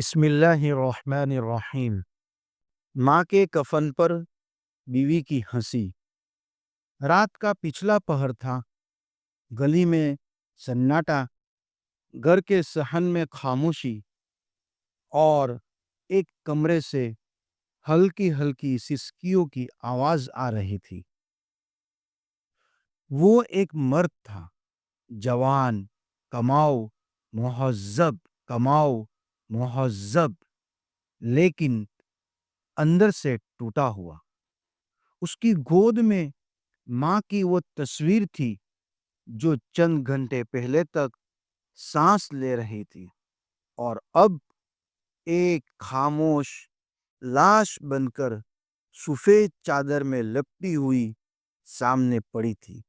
بسم اللہ الرحمن الرحیم۔ ماں کے کفن پر بیوی کی ہنسی۔ رات کا پچھلا پہر تھا، گلی میں سناٹا، گھر کے صحن میں خاموشی، اور ایک کمرے سے ہلکی ہلکی سسکیوں کی آواز آ رہی تھی۔ وہ ایک مرد تھا، جوان، کماؤ، مہذب، کماؤ، مہذب، لیکن اندر سے ٹوٹا ہوا۔ اس کی گود میں ماں کی وہ تصویر تھی جو چند گھنٹے پہلے تک سانس لے رہی تھی، اور اب ایک خاموش لاش بن کر سفید چادر میں لپٹی ہوئی سامنے پڑی تھی۔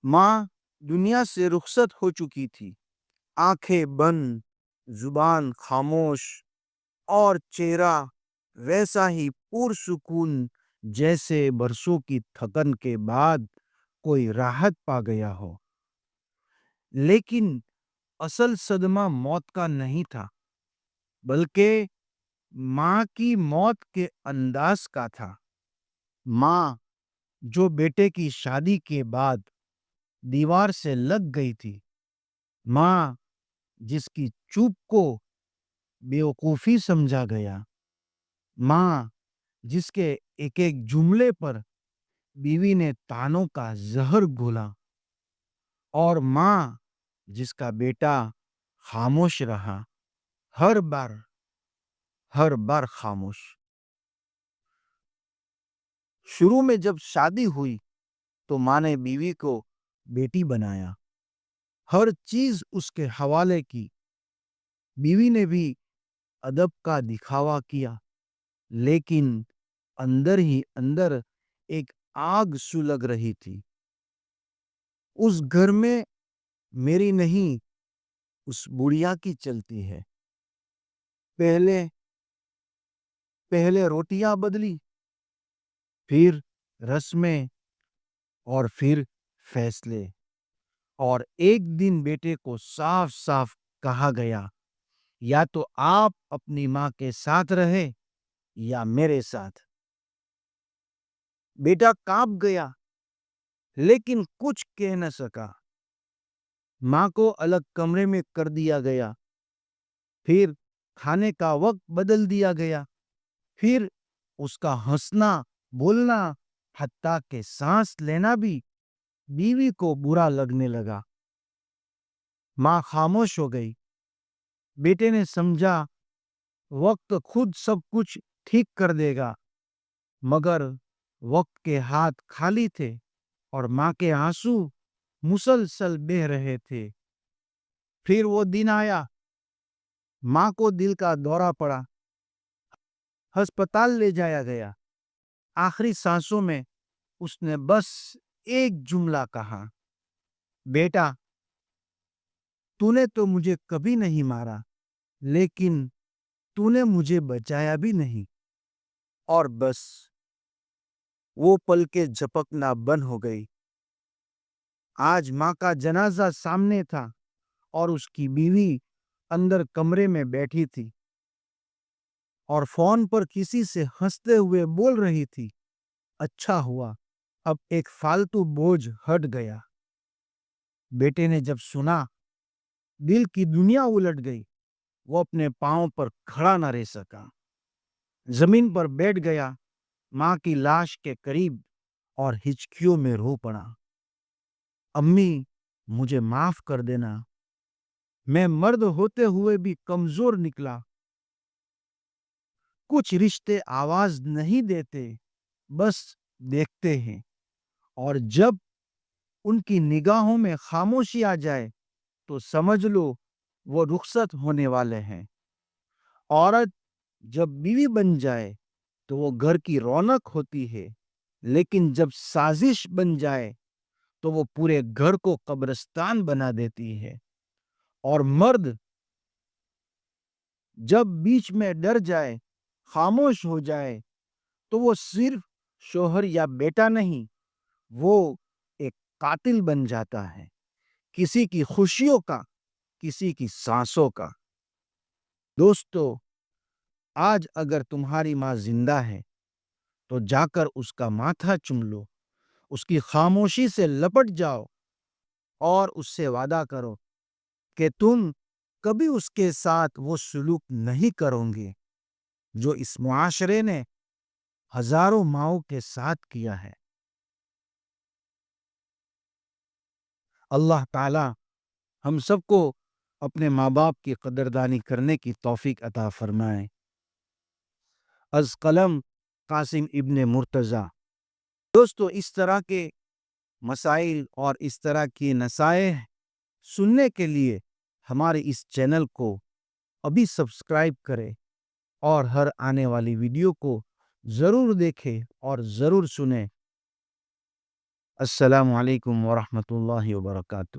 ماں دنیا سے رخصت ہو چکی تھی، آنکھیں بند، زبان خاموش، اور چہرہ ویسا ہی پرسکون جیسے برسوں کی تھکن کے بعد کوئی راحت پا گیا ہو۔ لیکن اصل صدمہ موت کا نہیں تھا، بلکہ ماں کی موت کے انداز کا تھا۔ ماں جو بیٹے کی شادی کے بعد دیوار سے لگ گئی تھی، ماں جس کی چوپ کو بیوقوفی سمجھا گیا، ماں جس کے ایک ایک جملے پر بیوی نے تانوں کا زہر گھولا، اور ماں جس کا بیٹا خاموش رہا، ہر بار خاموش۔ شروع میں جب شادی ہوئی تو ماں نے بیوی کو بیٹی بنایا، ہر چیز اس کے حوالے کی۔ بیوی نے بھی ادب کا دکھاوا کیا، لیکن اندر ہی اندر ایک آگ سلگ رہی تھی۔ اس گھر میں میری نہیں، اس بڑھیا کی چلتی ہے۔ پہلے روٹیاں بدلی، پھر رسمیں، اور پھر فیصلے، اور ایک دن بیٹے کو صاف صاف کہا گیا، یا تو آپ اپنی ماں کے ساتھ رہے یا میرے ساتھ۔ بیٹا کانپ گیا، لیکن کچھ کہہ نہ سکا۔ ماں کو الگ کمرے میں کر دیا گیا، پھر کھانے کا وقت بدل دیا گیا، پھر اس کا ہنسنا، بولنا، حتیٰ کہ سانس لینا بھی بیوی کو برا لگنے لگا۔ ماں خاموش ہو گئی۔ بیٹے نے سمجھا وقت خود سب کچھ ٹھیک کر دے گا، مگر وقت کے ہاتھ خالی تھے، اور ماں کے آنسو مسلسل بہہ رہے تھے۔ پھر وہ دن آیا، ماں کو دل کا دورہ پڑا، ہسپتال لے جایا گیا۔ آخری سانسوں میں اس نے بس ایک جملہ کہا، بیٹا، تو نے تو مجھے کبھی نہیں مارا، لیکن تو نے مجھے بچایا بھی نہیں۔ اور بس وہ پل کے جھپکنا بند ہو گئی۔ آج ماں کا جنازہ سامنے تھا، اور اس کی بیوی اندر کمرے میں بیٹھی تھی، اور فون پر کسی سے ہنستے ہوئے بول رہی تھی، اچھا ہوا، اب ایک فالتو بوجھ ہٹ گیا۔ بیٹے نے جب سنا، دل کی دنیا الٹ گئی۔ وہ اپنے پاؤں پر کھڑا نہ رہ سکا، زمین پر بیٹھ گیا، ماں کی لاش کے قریب، اور ہچکیوں میں رو پڑا، امی مجھے معاف کر دینا، میں مرد ہوتے ہوئے بھی کمزور نکلا۔ کچھ رشتے آواز نہیں دیتے، بس دیکھتے ہیں، اور جب ان کی نگاہوں میں خاموشی آ جائے تو سمجھ لو وہ رخصت ہونے والے ہیں۔ عورت جب بیوی بن جائے تو وہ گھر کی رونق ہوتی ہے، لیکن جب سازش بن جائے تو وہ پورے گھر کو قبرستان بنا دیتی ہے۔ اور مرد جب بیچ میں ڈر جائے، خاموش ہو جائے، تو وہ صرف شوہر یا بیٹا نہیں، وہ ایک قاتل بن جاتا ہے، کسی کی خوشیوں کا، کسی کی سانسوں کا۔ دوستو، آج اگر تمہاری ماں زندہ ہے تو جا کر اس کا ماتھا چوم لو، اس کی خاموشی سے لپٹ جاؤ اور اس سے وعدہ کرو کہ تم کبھی اس کے ساتھ وہ سلوک نہیں کرو گے جو اس معاشرے نے ہزاروں ماؤں کے ساتھ کیا ہے۔ اللہ تعالی ہم سب کو اپنے ماں باپ کی قدردانی کرنے کی توفیق عطا فرمائے۔ از قلم قاسم ابن مرتضی۔ دوستو، اس طرح کے مسائل اور اس طرح کی نصائح سننے کے لیے ہمارے اس چینل کو ابھی سبسکرائب کریں اور ہر آنے والی ویڈیو کو ضرور دیکھیں اور ضرور سنیں۔ السلام علیکم ورحمۃ اللہ وبرکاتہ۔